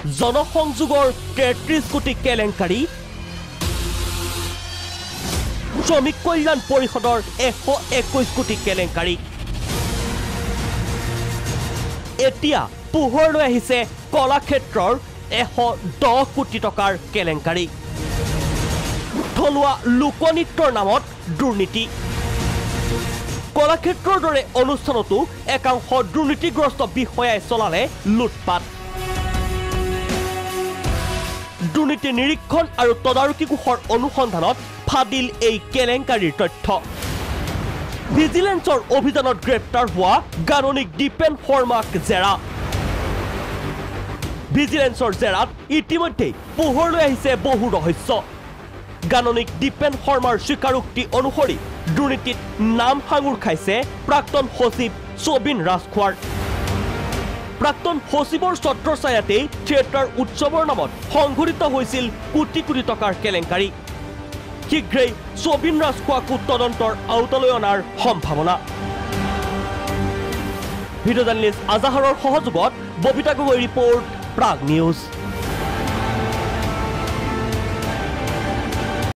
জনসংযোগৰ 33 কোটি কেলেংকাৰী শ্ৰমিক কল্যাণ পৰিষদৰ 121 কোটি কেলেংকাৰী এতিয়া পোহৰলৈ আহিছে কলাক্ষেত্ৰৰ 110 কোটি টকাৰ কেলেংকাৰী থলুৱা লোকনৃত্যৰ নামত দুৰ্নীতি কলাক্ষেত্ৰৰ দৰে অনুষ্ঠানতো একাংশ দুৰ্নীতিগ্ৰস্ত বিষয়াই চলালে লুটপাট দুৰ্নীতি নিৰীক্ষণ আৰু তদাৰকী কোষৰ অনুসন্ধানত ফাদিল এই কেলেংকাৰীৰ তথ্য ভিজিলেন্সৰ অভিযানত গ্ৰেপ্তাৰ হোৱা গাননিক দীপেন শৰ্মাক জেৰা ভিজিলেন্সৰ জেৰাত ইতিমধ্যে পোহৰলৈ আহিছে বহু ৰহস্য গাননিক দীপেন শৰ্মাৰ স্বীকাৰোক্তি অনুসৰি দুৰ্নীতিত নাম সাঙুৰ খাইছে প্ৰাক্তন সচিব ছবিন ৰাজখোৱাৰ প্ৰাক্তন সচিবৰ ছত্ৰছায়াতেই থিয়েটাৰ উৎসৱৰ নামত সংঘটিত হৈছিল কোটি কোটি টকাৰ কেলেংকাৰী শীঘ্ৰেই ছবিন ৰাজখোৱাকো তদন্তৰ আওতালৈ অনাৰ সম্ভাৱনা ভিডিঅ' জাৰ্নেলিষ্ট আজাহাৰৰ সহযোগত ববিতা গগৈ ৰিপৰ্ট প্ৰাগ নিউজ